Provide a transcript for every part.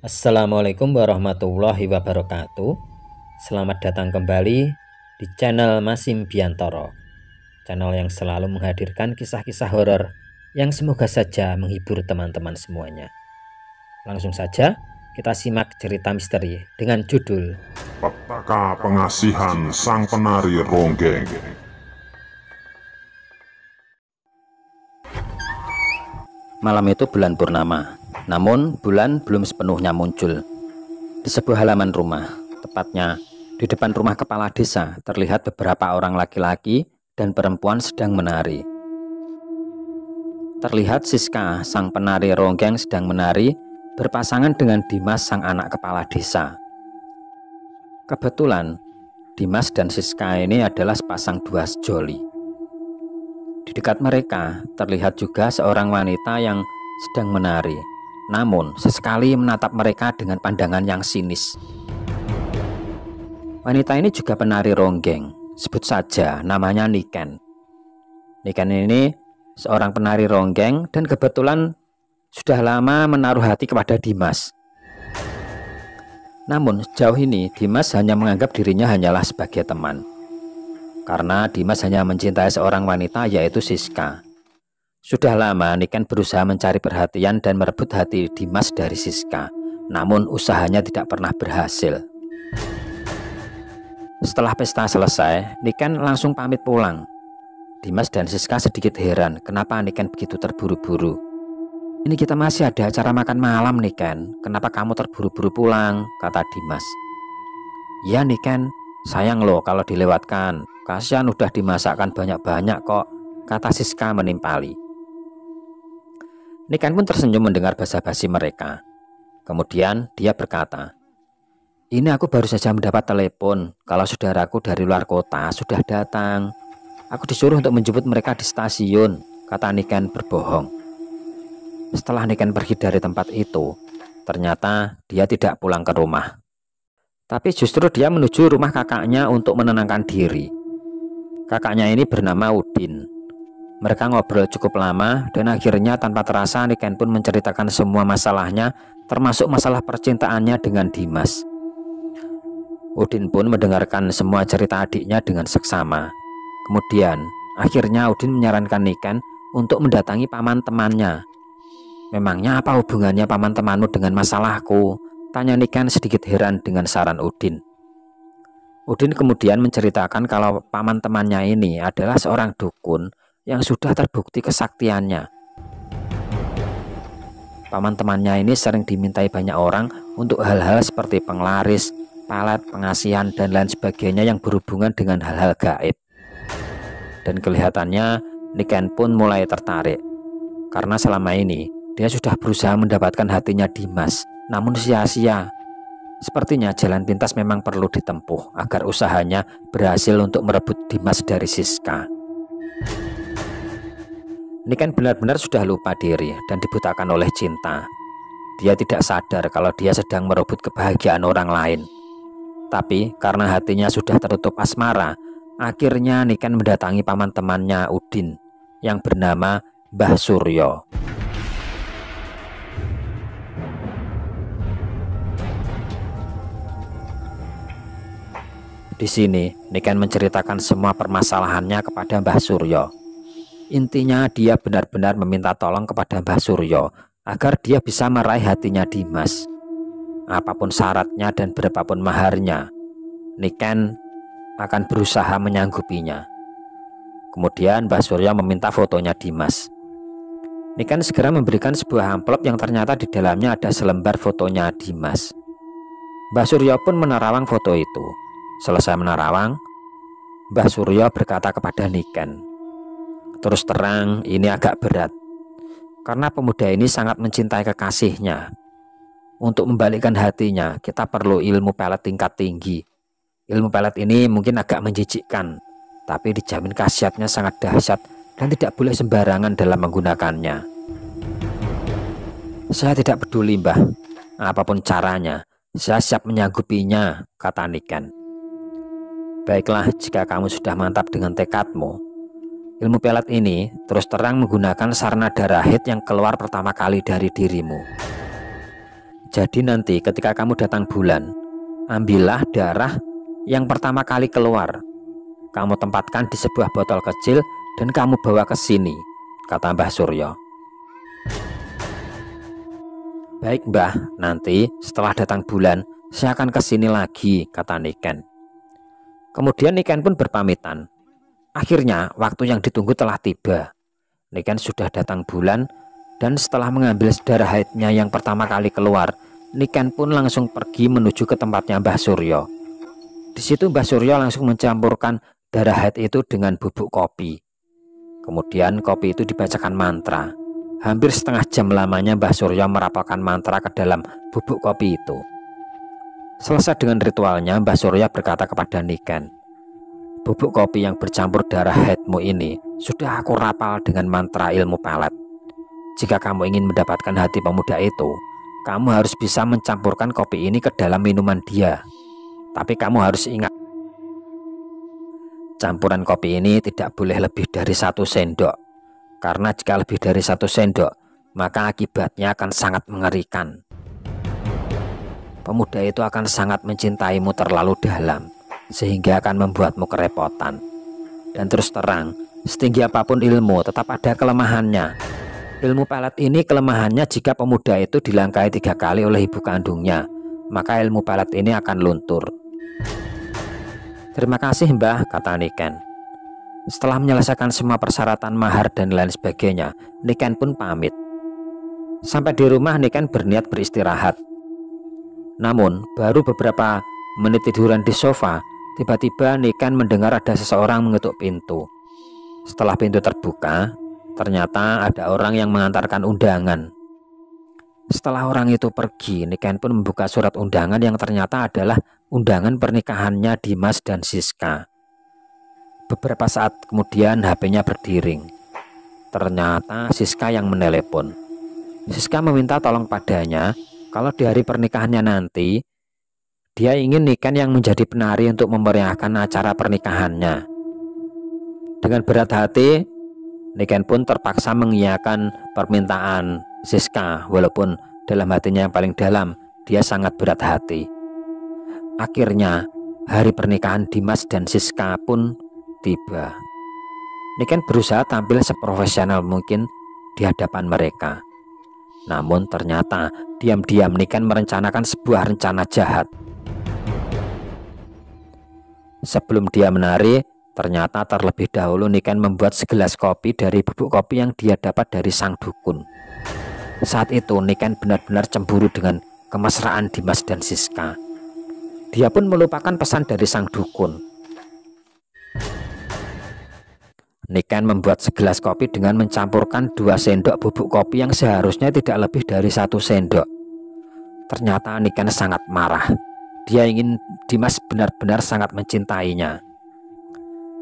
Assalamualaikum warahmatullahi wabarakatuh. Selamat datang kembali di channel Masim Biantoro, channel yang selalu menghadirkan kisah-kisah horor yang semoga saja menghibur teman-teman semuanya. Langsung saja kita simak cerita misteri dengan judul Petaka Pengasihan Sang Penari Ronggeng. Malam itu bulan purnama, namun bulan belum sepenuhnya muncul. Di sebuah halaman rumah, tepatnya di depan rumah kepala desa, terlihat beberapa orang laki-laki dan perempuan sedang menari. Terlihat Siska, sang penari ronggeng, sedang menari berpasangan dengan Dimas, sang anak kepala desa. Kebetulan Dimas dan Siska ini adalah sepasang dua sejoli. Di dekat mereka terlihat juga seorang wanita yang sedang menari, namun sesekali menatap mereka dengan pandangan yang sinis. Wanita ini juga penari ronggeng, sebut saja namanya Niken. Niken ini seorang penari ronggeng dan kebetulan sudah lama menaruh hati kepada Dimas. Namun sejauh ini Dimas hanya menganggap dirinya hanyalah sebagai teman, karena Dimas hanya mencintai seorang wanita, yaitu Siska. Sudah lama Niken berusaha mencari perhatian dan merebut hati Dimas dari Siska, namun usahanya tidak pernah berhasil. Setelah pesta selesai, Niken langsung pamit pulang. Dimas dan Siska sedikit heran kenapa Niken begitu terburu-buru. "Ini kita masih ada acara makan malam, Niken. Kenapa kamu terburu-buru pulang?" kata Dimas. "Ya Niken, sayang loh kalau dilewatkan. Kasihan udah dimasakkan banyak-banyak kok," kata Siska menimpali. Niken pun tersenyum mendengar basa-basi mereka. Kemudian dia berkata, "Ini aku baru saja mendapat telepon kalau saudaraku dari luar kota sudah datang. Aku disuruh untuk menjemput mereka di stasiun," kata Niken berbohong. Setelah Niken pergi dari tempat itu, ternyata dia tidak pulang ke rumah, tapi justru dia menuju rumah kakaknya untuk menenangkan diri. Kakaknya ini bernama Udin. Mereka ngobrol cukup lama dan akhirnya tanpa terasa Niken pun menceritakan semua masalahnya, termasuk masalah percintaannya dengan Dimas. Udin pun mendengarkan semua cerita adiknya dengan seksama. Kemudian akhirnya Udin menyarankan Niken untuk mendatangi paman temannya. "Memangnya apa hubungannya paman temanmu dengan masalahku?" tanya Niken sedikit heran dengan saran Udin. Udin kemudian menceritakan kalau paman temannya ini adalah seorang dukun yang sudah terbukti kesaktiannya. Paman temannya ini sering dimintai banyak orang untuk hal-hal seperti penglaris, pelet, pengasihan, dan lain sebagainya yang berhubungan dengan hal-hal gaib. Dan kelihatannya Niken pun mulai tertarik, karena selama ini dia sudah berusaha mendapatkan hatinya Dimas, namun sia-sia. Sepertinya jalan pintas memang perlu ditempuh agar usahanya berhasil untuk merebut Dimas dari Siska. Niken benar-benar sudah lupa diri dan dibutakan oleh cinta. Dia tidak sadar kalau dia sedang merebut kebahagiaan orang lain. Tapi karena hatinya sudah tertutup asmara, akhirnya Niken mendatangi paman temannya Udin yang bernama Mbah Suryo. Di sini Niken menceritakan semua permasalahannya kepada Mbah Suryo. Intinya dia benar-benar meminta tolong kepada Mbah Suryo agar dia bisa meraih hatinya Dimas. Apapun syaratnya dan berapapun maharnya, Niken akan berusaha menyanggupinya. Kemudian Mbah Suryo meminta fotonya Dimas. Niken segera memberikan sebuah amplop yang ternyata di dalamnya ada selembar fotonya Dimas. Mbah Suryo pun menerawang foto itu. Selesai menerawang, Mbah Suryo berkata kepada Niken, "Terus terang ini agak berat, karena pemuda ini sangat mencintai kekasihnya. Untuk membalikkan hatinya kita perlu ilmu pelet tingkat tinggi. Ilmu pelet ini mungkin agak menjijikkan, tapi dijamin khasiatnya sangat dahsyat dan tidak boleh sembarangan dalam menggunakannya." "Saya tidak peduli, Mbah. Apapun caranya, saya siap menyanggupinya," kata Niken. "Baiklah, jika kamu sudah mantap dengan tekadmu. Ilmu pelet ini terus terang menggunakan sarana darahit yang keluar pertama kali dari dirimu. Jadi nanti ketika kamu datang bulan, ambillah darah yang pertama kali keluar. Kamu tempatkan di sebuah botol kecil dan kamu bawa ke sini, kata Mbah Suryo. Baik Mbah, nanti setelah datang bulan, saya akan ke sini lagi, kata Niken. Kemudian Niken pun berpamitan. Akhirnya waktu yang ditunggu telah tiba. Niken sudah datang bulan, dan setelah mengambil darah haidnya yang pertama kali keluar, Niken pun langsung pergi menuju ke tempatnya Mbah Suryo. Di situ Mbah Suryo langsung mencampurkan darah haid itu dengan bubuk kopi. Kemudian kopi itu dibacakan mantra. Hampir setengah jam lamanya Mbah Suryo merapalkan mantra ke dalam bubuk kopi itu. Selesai dengan ritualnya, Mbah Suryo berkata kepada Niken, bubuk kopi yang bercampur darah haidmu ini sudah aku rapal dengan mantra ilmu pelet. Jika kamu ingin mendapatkan hati pemuda itu, kamu harus bisa mencampurkan kopi ini ke dalam minuman dia. Tapi kamu harus ingat, campuran kopi ini tidak boleh lebih dari 1 sendok. Karena jika lebih dari 1 sendok, maka akibatnya akan sangat mengerikan. Pemuda itu akan sangat mencintaimu terlalu dalam, sehingga akan membuatmu kerepotan. Dan terus terang, setinggi apapun ilmu tetap ada kelemahannya. Ilmu pelet ini kelemahannya jika pemuda itu dilangkai 3 kali oleh ibu kandungnya, maka ilmu pelet ini akan luntur. Terima kasih Mbah, kata Niken. Setelah menyelesaikan semua persyaratan mahar dan lain sebagainya, Niken pun pamit. Sampai di rumah Niken berniat beristirahat. Namun baru beberapa menit tiduran di sofa, tiba-tiba Niken mendengar ada seseorang mengetuk pintu. Setelah pintu terbuka, ternyata ada orang yang mengantarkan undangan. Setelah orang itu pergi, Niken pun membuka surat undangan yang ternyata adalah undangan pernikahannya Dimas dan Siska. Beberapa saat kemudian HP-nya berdering. Ternyata Siska yang menelepon. Siska meminta tolong padanya kalau di hari pernikahannya nanti dia ingin Niken yang menjadi penari untuk memeriahkan acara pernikahannya. Dengan berat hati, Niken pun terpaksa mengiyakan permintaan Siska, walaupun dalam hatinya yang paling dalam dia sangat berat hati. Akhirnya hari pernikahan Dimas dan Siska pun tiba. Niken berusaha tampil seprofesional mungkin di hadapan mereka. Namun ternyata diam-diam Niken merencanakan sebuah rencana jahat. Sebelum dia menari, ternyata terlebih dahulu Niken membuat segelas kopi dari bubuk kopi yang dia dapat dari sang dukun. Saat itu Niken benar-benar cemburu dengan kemesraan Dimas dan Siska. Dia pun melupakan pesan dari sang dukun. Niken membuat segelas kopi dengan mencampurkan 2 sendok bubuk kopi yang seharusnya tidak lebih dari 1 sendok. Ternyata Niken sangat marah. Dia ingin Dimas benar-benar sangat mencintainya,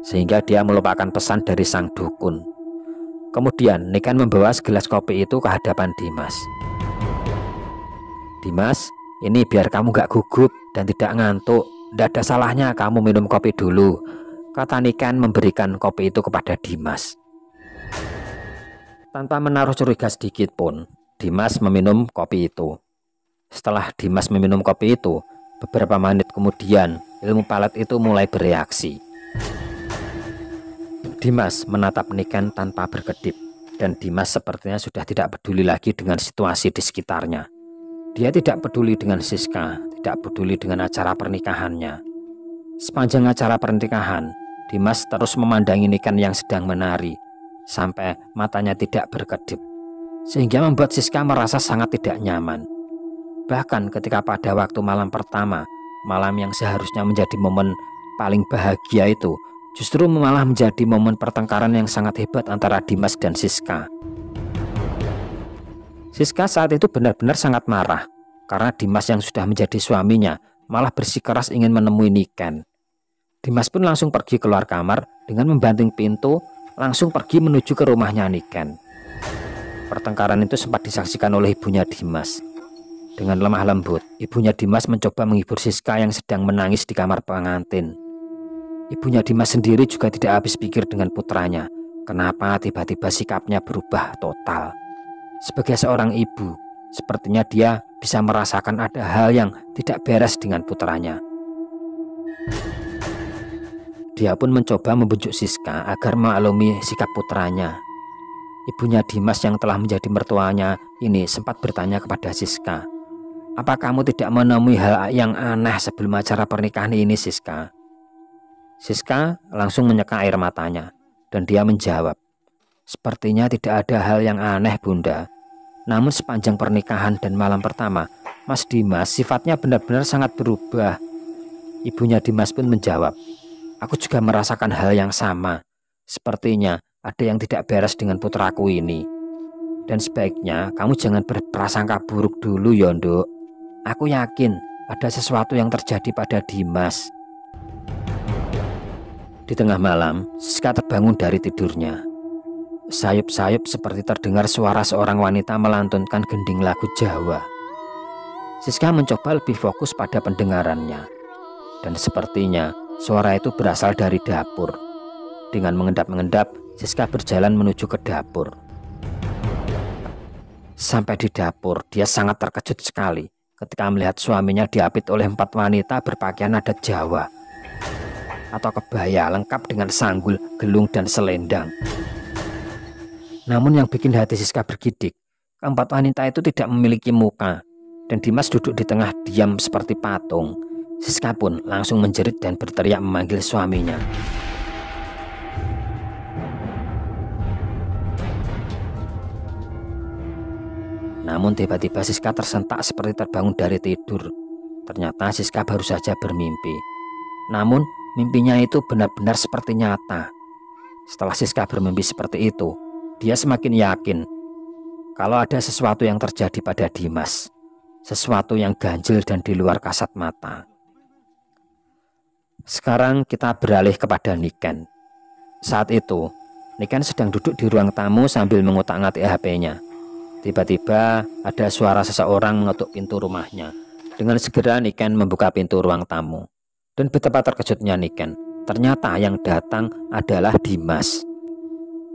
sehingga dia melupakan pesan dari sang dukun. Kemudian Niken membawa segelas kopi itu ke hadapan Dimas. Dimas, ini biar kamu gak gugup dan tidak ngantuk. Tidak ada salahnya kamu minum kopi dulu, kata Niken memberikan kopi itu kepada Dimas. Tanpa menaruh curiga sedikit pun, Dimas meminum kopi itu. Setelah Dimas meminum kopi itu, beberapa menit kemudian ilmu pelet itu mulai bereaksi. Dimas menatap Niken tanpa berkedip, dan Dimas sepertinya sudah tidak peduli lagi dengan situasi di sekitarnya. Dia tidak peduli dengan Siska, tidak peduli dengan acara pernikahannya. Sepanjang acara pernikahan, Dimas terus memandangi Niken yang sedang menari, sampai matanya tidak berkedip, sehingga membuat Siska merasa sangat tidak nyaman. Bahkan ketika pada waktu malam pertama, malam yang seharusnya menjadi momen paling bahagia itu, justru malah menjadi momen pertengkaran yang sangat hebat antara Dimas dan Siska. Siska saat itu benar-benar sangat marah, karena Dimas yang sudah menjadi suaminya malah bersikeras ingin menemui Niken. Dimas pun langsung pergi keluar kamar dengan membanting pintu, langsung pergi menuju ke rumahnya Niken. Pertengkaran itu sempat disaksikan oleh ibunya Dimas. Dengan lemah lembut, ibunya Dimas mencoba menghibur Siska yang sedang menangis di kamar pengantin. Ibunya Dimas sendiri juga tidak habis pikir dengan putranya. Kenapa tiba-tiba sikapnya berubah total? Sebagai seorang ibu, Sepertinya dia bisa merasakan ada hal yang tidak beres dengan putranya. Dia pun mencoba membujuk Siska agar maklumi sikap putranya. Ibunya Dimas yang telah menjadi mertuanya ini sempat bertanya kepada Siska, "Apa kamu tidak menemui hal yang aneh sebelum acara pernikahan ini, Siska?" Siska langsung menyeka air matanya dan dia menjawab, "Sepertinya tidak ada hal yang aneh, Bunda. Namun sepanjang pernikahan dan malam pertama, Mas Dimas sifatnya benar-benar sangat berubah." Ibunya Dimas pun menjawab, "Aku juga merasakan hal yang sama. Sepertinya ada yang tidak beres dengan putraku ini. Dan sebaiknya kamu jangan berprasangka buruk dulu, Yondo. Aku yakin ada sesuatu yang terjadi pada Dimas." Di tengah malam, Siska terbangun dari tidurnya. Sayup-sayup seperti terdengar suara seorang wanita melantunkan gending lagu Jawa. Siska mencoba lebih fokus pada pendengarannya. Dan sepertinya suara itu berasal dari dapur. Dengan mengendap-mengendap, Siska berjalan menuju ke dapur. Sampai di dapur, dia sangat terkejut sekali ketika melihat suaminya diapit oleh 4 wanita berpakaian adat Jawa atau kebaya lengkap dengan sanggul, gelung, dan selendang. Namun yang bikin hati Siska bergidik, keempat wanita itu tidak memiliki muka, dan Dimas duduk di tengah diam seperti patung. Siska pun langsung menjerit dan berteriak memanggil suaminya. Namun tiba-tiba Siska tersentak seperti terbangun dari tidur. Ternyata Siska baru saja bermimpi. Namun mimpinya itu benar-benar seperti nyata. Setelah Siska bermimpi seperti itu, dia semakin yakin kalau ada sesuatu yang terjadi pada Dimas. Sesuatu yang ganjil dan di luar kasat mata. Sekarang kita beralih kepada Niken. Saat itu, Niken sedang duduk di ruang tamu sambil mengutak-ngatik HP-nya. Tiba-tiba ada suara seseorang mengetuk pintu rumahnya. Dengan segera Niken membuka pintu ruang tamu. Dan betapa terkejutnya Niken. Ternyata yang datang adalah Dimas.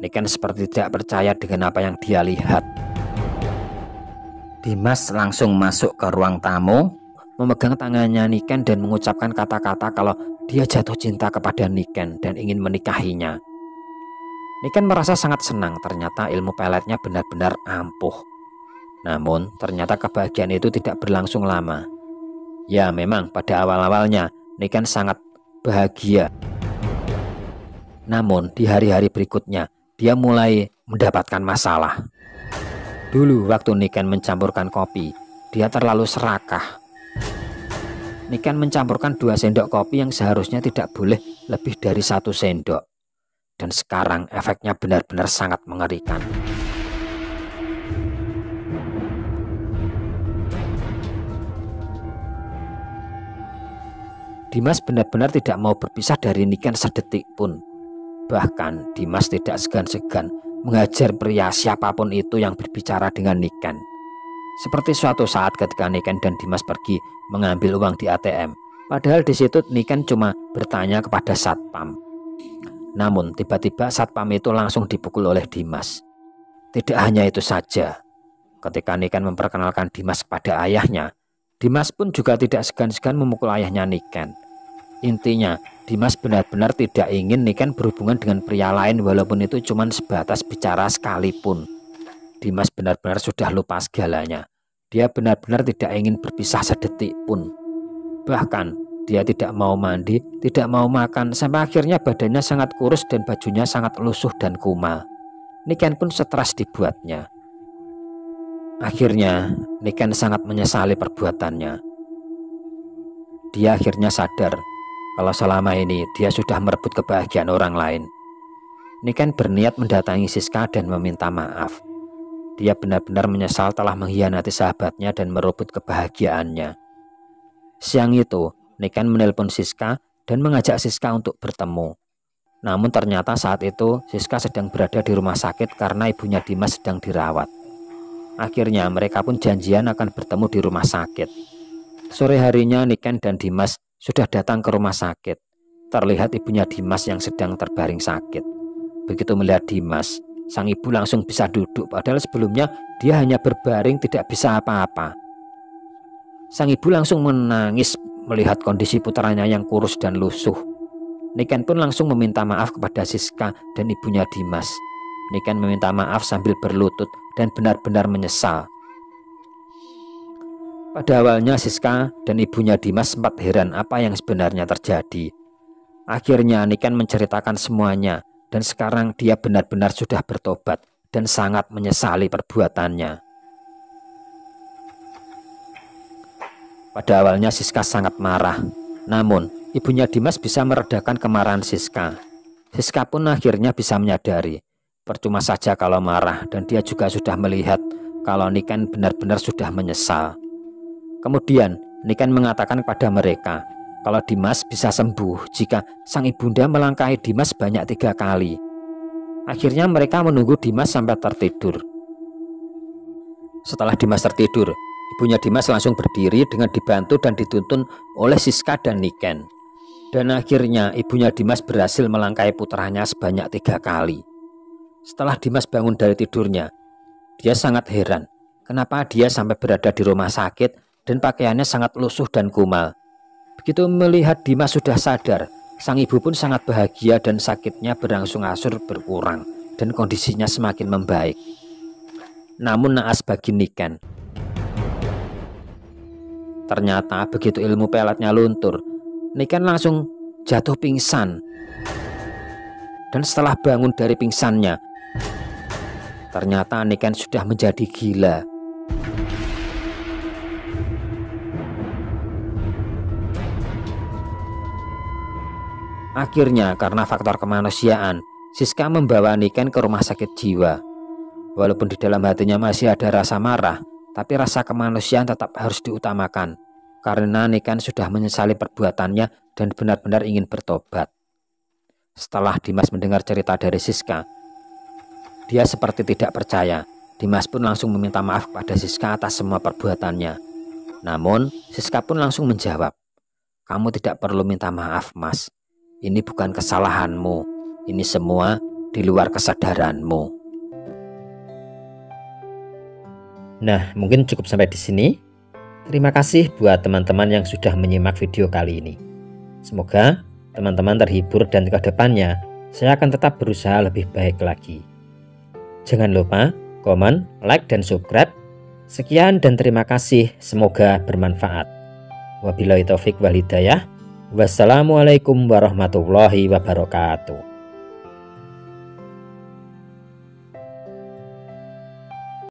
Niken seperti tidak percaya dengan apa yang dia lihat. Dimas langsung masuk ke ruang tamu, memegang tangannya Niken dan mengucapkan kata-kata kalau dia jatuh cinta kepada Niken dan ingin menikahinya. Niken merasa sangat senang, ternyata ilmu peletnya benar-benar ampuh. Namun ternyata kebahagiaan itu tidak berlangsung lama. Ya memang pada awal-awalnya Niken sangat bahagia. Namun di hari-hari berikutnya dia mulai mendapatkan masalah. Dulu waktu Niken mencampurkan kopi, dia terlalu serakah. Niken mencampurkan 2 sendok kopi yang seharusnya tidak boleh lebih dari 1 sendok. Dan sekarang efeknya benar-benar sangat mengerikan. Dimas benar-benar tidak mau berpisah dari Niken sedetik pun. Bahkan Dimas tidak segan-segan menghajar pria siapapun itu yang berbicara dengan Niken. Seperti suatu saat ketika Niken dan Dimas pergi mengambil uang di ATM. Padahal di situ Niken cuma bertanya kepada satpam. Namun tiba-tiba satpam itu langsung dipukul oleh Dimas. Tidak hanya itu saja. Ketika Niken memperkenalkan Dimas kepada ayahnya, Dimas pun juga tidak segan-segan memukul ayahnya Niken. Intinya, Dimas benar-benar tidak ingin Niken berhubungan dengan pria lain walaupun itu cuma sebatas bicara sekalipun. Dimas benar-benar sudah lupa segalanya. Dia benar-benar tidak ingin berpisah sedetik pun. Bahkan dia tidak mau mandi, tidak mau makan, sampai akhirnya badannya sangat kurus dan bajunya sangat lusuh dan kumal. Niken pun stres dibuatnya. Akhirnya Niken sangat menyesali perbuatannya. Dia akhirnya sadar kalau selama ini dia sudah merebut kebahagiaan orang lain. Niken berniat mendatangi Siska dan meminta maaf. Dia benar-benar menyesal telah mengkhianati sahabatnya dan merebut kebahagiaannya. Siang itu, Niken menelpon Siska dan mengajak Siska untuk bertemu. Namun ternyata saat itu Siska sedang berada di rumah sakit karena ibunya Dimas sedang dirawat. Akhirnya mereka pun janjian akan bertemu di rumah sakit. Sore harinya Niken dan Dimas sudah datang ke rumah sakit. Terlihat ibunya Dimas yang sedang terbaring sakit. Begitu melihat Dimas, sang ibu langsung bisa duduk, padahal sebelumnya dia hanya berbaring tidak bisa apa-apa. Sang ibu langsung menangis melihat kondisi putranya yang kurus dan lusuh. Niken pun langsung meminta maaf kepada Siska dan ibunya Dimas. Niken meminta maaf sambil berlutut dan benar-benar menyesal. Pada awalnya Siska dan ibunya Dimas sempat heran apa yang sebenarnya terjadi. Akhirnya Niken menceritakan semuanya, dan sekarang dia benar-benar sudah bertobat dan sangat menyesali perbuatannya. Pada awalnya Siska sangat marah, namun ibunya Dimas bisa meredakan kemarahan Siska. Siska pun akhirnya bisa menyadari, percuma saja kalau marah, dan dia juga sudah melihat kalau Niken benar-benar sudah menyesal. Kemudian Niken mengatakan kepada mereka kalau Dimas bisa sembuh jika sang ibunda melangkahi Dimas banyak 3 kali. Akhirnya mereka menunggu Dimas sampai tertidur. Setelah Dimas tertidur, ibunya Dimas langsung berdiri dengan dibantu dan dituntun oleh Siska dan Niken. Dan akhirnya ibunya Dimas berhasil melangkahi putranya sebanyak 3 kali. Setelah Dimas bangun dari tidurnya, dia sangat heran kenapa dia sampai berada di rumah sakit dan pakaiannya sangat lusuh dan kumal. Begitu melihat Dimas sudah sadar, sang ibu pun sangat bahagia dan sakitnya berangsur-angsur berkurang dan kondisinya semakin membaik. Namun naas bagi Niken. Ternyata begitu ilmu peletnya luntur, Niken langsung jatuh pingsan. Dan setelah bangun dari pingsannya, ternyata Niken sudah menjadi gila. Akhirnya karena faktor kemanusiaan, Siska membawa Niken ke rumah sakit jiwa. Walaupun di dalam hatinya masih ada rasa marah, tapi rasa kemanusiaan tetap harus diutamakan. Karena Niken sudah menyesali perbuatannya dan benar-benar ingin bertobat. Setelah Dimas mendengar cerita dari Siska, dia seperti tidak percaya. Dimas pun langsung meminta maaf kepada Siska atas semua perbuatannya. Namun Siska pun langsung menjawab, "Kamu tidak perlu minta maaf, Mas. Ini bukan kesalahanmu. Ini semua di luar kesadaranmu." Nah, mungkin cukup sampai di sini. Terima kasih buat teman-teman yang sudah menyimak video kali ini. Semoga teman-teman terhibur dan ke depannya saya akan tetap berusaha lebih baik lagi. Jangan lupa komen, like, dan subscribe. Sekian dan terima kasih. Semoga bermanfaat. Wabillahi taufik wal hidayah. Wassalamualaikum warahmatullahi wabarakatuh.